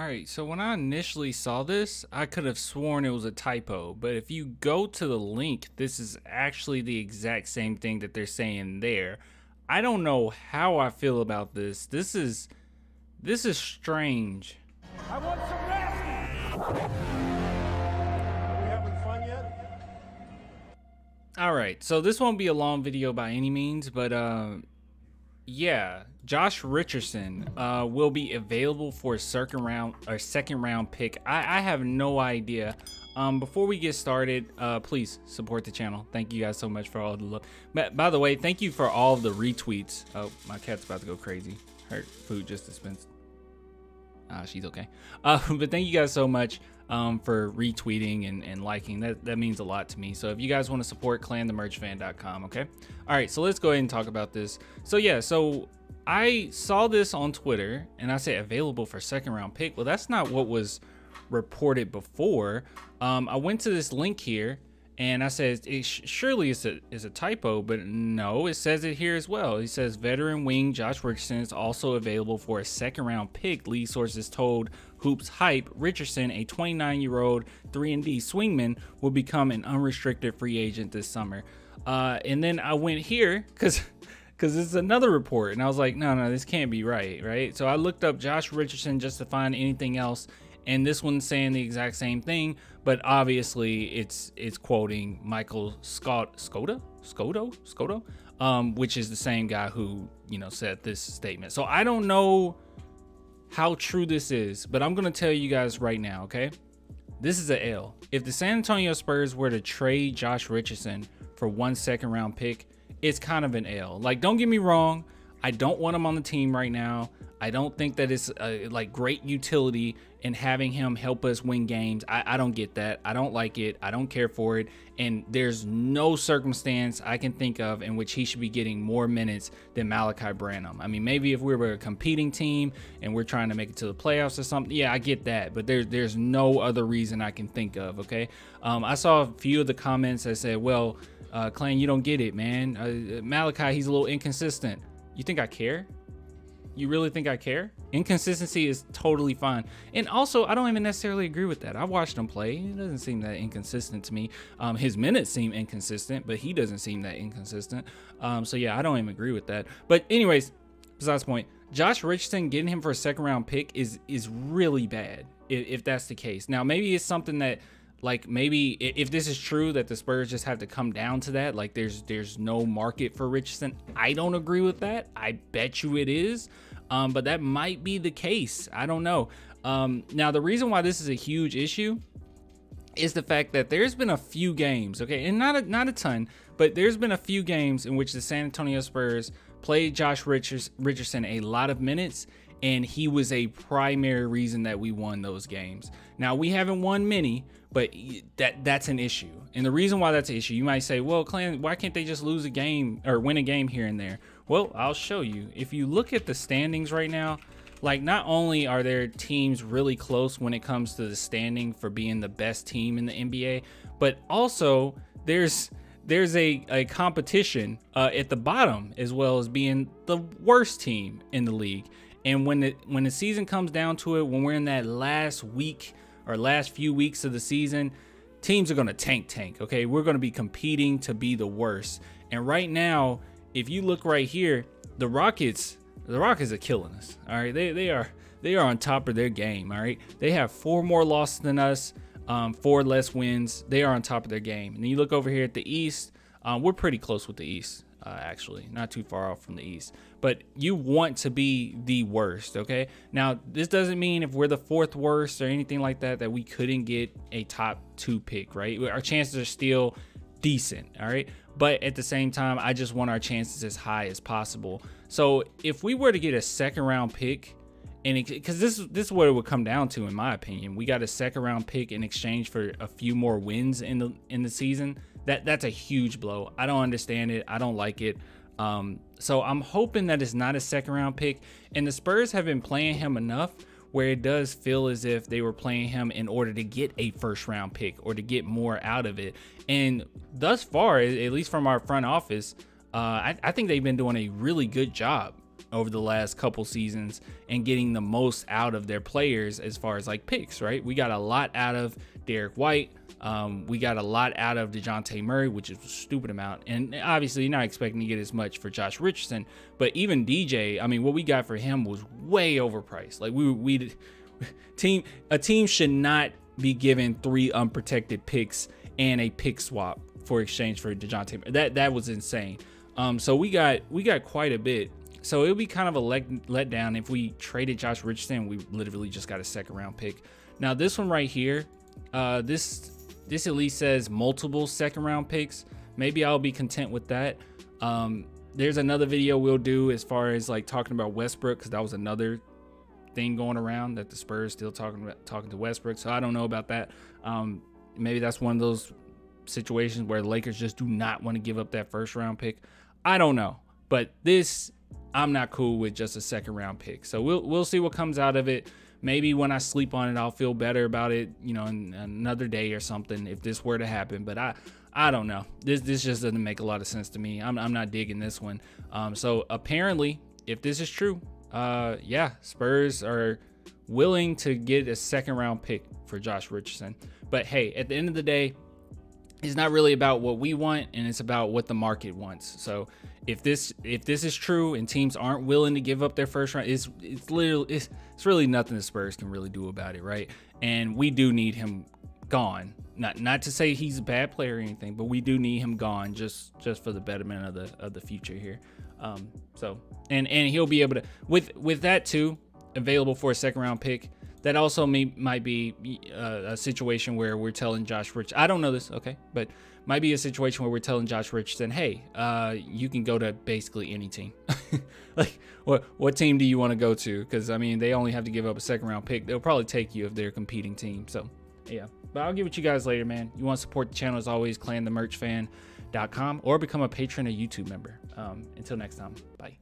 All right, so when I initially saw this, I could have sworn it was a typo, but if you go to the link, this is actually the exact same thing that they're saying there. I don't know how I feel about this. This is strange. I want some rest. Are we having fun yet? All right, so this won't be a long video by any means, but yeah, Josh Richardson will be available for a second round pick. I have no idea. Before we get started, please support the channel. Thank you guys so much for all the love. By the way, thank you for all the retweets. Oh, my cat's about to go crazy. Her food just dispensed. She's okay. But thank you guys so much for retweeting and liking. That means a lot to me. So if you guys want to support, clanthemerchfan.com. Okay. All right, so let's go ahead and talk about this. So yeah, so I saw this on Twitter and I said available for second round pick. Well, that's not what was reported before. I went to this link here and I said surely it's a typo, but no, it says it here as well. It says veteran wing Josh Richardson is also available for a second round pick. Lead sources told Hoops Hype Richardson, a 29-year-old 3-and-D swingman, will become an unrestricted free agent this summer. And then I went here because it's another report and I was like, no, this can't be right? So I looked up Josh Richardson just to find anything else, and this one's saying the exact same thing, but obviously it's quoting Michael Scotto, which is the same guy who, you know, said this statement. So I don't know how true this is, but I'm gonna tell you guys right now, okay? This is a L. If the San Antonio Spurs were to trade Josh Richardson for 1 second round pick, it's kind of an L. Like, don't get me wrong, I don't want him on the team right now. I don't think that it's like great utility in having him help us win games. I don't get that. I don't like it. I don't care for it. And there's no circumstance I can think of in which he should be getting more minutes than Malachi Branham. I mean, maybe if we were a competing team and we're trying to make it to the playoffs or something, yeah, I get that. But there's no other reason I can think of, okay? I saw a few of the comments that said, well, Clan, you don't get it, man. Malachi, he's a little inconsistent. You think I care? You really think I care? Inconsistency is totally fine. And also, I don't even necessarily agree with that. I watched him play. It doesn't seem that inconsistent to me. His minutes seem inconsistent, but he doesn't seem that inconsistent. So yeah, I don't even agree with that. But anyways, besides the point, Josh Richardson, getting him for a second round pick is really bad if that's the case. Now, maybe it's something that, like, maybe if this is true that the Spurs just have to come down to that, like there's no market for Richardson. I don't agree with that. I bet you it is. But that might be the case. I don't know. Now, the reason why this is a huge issue is the fact that there's been a few games, okay, and not a ton, but there's been a few games in which the San Antonio Spurs played Josh Richardson a lot of minutes, and he was a primary reason that we won those games. Now, we haven't won many, but that's an issue. And the reason why that's an issue, you might say, well, Clan, why can't they just lose a game or win a game here and there? Well, I'll show you. If you look at the standings right now, like, not only are there teams really close when it comes to the standing for being the best team in the NBA, but also there's a competition at the bottom as well as being the worst team in the league. And when the season comes down to it, when we're in that last week or last few weeks of the season, teams are going to tank, okay? We're going to be competing to be the worst. And right now, if you look right here, the Rockets are killing us, all right? They are on top of their game, all right? They have 4 more losses than us, 4 less wins. They are on top of their game. And then you look over here at the East, we're pretty close with the East. Actually, not too far off from the East, but you want to be the worst, okay? Now, this doesn't mean if we're the 4th worst or anything like that we couldn't get a top 2 pick, right? Our chances are still decent, all right? But at the same time, I just want our chances as high as possible. So if we were to get a second round pick, and because this is what it would come down to, in my opinion, we got a second round pick in exchange for a few more wins in the season. That's a huge blow. I don't understand it. I don't like it. So I'm hoping that it's not a second round pick. And the Spurs have been playing him enough where it does feel as if they were playing him in order to get a first round pick or to get more out of it. And thus far, at least from our front office, I think they've been doing a really good job over the last couple seasons and getting the most out of their players as far as like picks, right? We got a lot out of Derek White. We got a lot out of DeJounte Murray, which is a stupid amount. And obviously you're not expecting to get as much for Josh Richardson, but even DJ, I mean, what we got for him was way overpriced. Like a team should not be given 3 unprotected picks and a pick swap for exchange for DeJounte. That was insane. So we got quite a bit. So it would be kind of a letdown if we traded Josh Richardson. We literally just got a 2nd round pick. Now this one right here, this at least says multiple 2nd round picks. Maybe I'll be content with that. There's another video we'll do as far as like talking about Westbrook, because that was another thing going around that the Spurs still talking to Westbrook. So I don't know about that. Maybe that's one of those situations where the Lakers just do not want to give up that 1st round pick. I don't know, but this, I'm not cool with just a 2nd round pick. So we'll see what comes out of it. Maybe when I sleep on it, I'll feel better about it, you know, in another day or something, if this were to happen. But I don't know. This just doesn't make a lot of sense to me. I'm not digging this one. So apparently, if this is true, yeah, Spurs are willing to get a 2nd round pick for Josh Richardson. But hey, at the end of the day, it's not really about what we want, and it's about what the market wants. So if this is true and teams aren't willing to give up their 1st round, it's really nothing the Spurs can really do about it, right? And we do need him gone. Not to say he's a bad player or anything, but we do need him gone just for the betterment of the future here. So and he'll be able to, with that too, available for a 2nd round pick. That also might be a situation where we're telling Josh Richardson, I don't know this, okay, but might be a situation where we're telling Josh Richardson, hey, you can go to basically any team. Like, what team do you want to go to? Because, I mean, they only have to give up a 2nd round pick. They'll probably take you if they're a competing team. So, yeah. But I'll get with you guys later, man. You want to support the channel, as always, clanthemerchfan.com, or become a patron or YouTube member. Until next time, bye.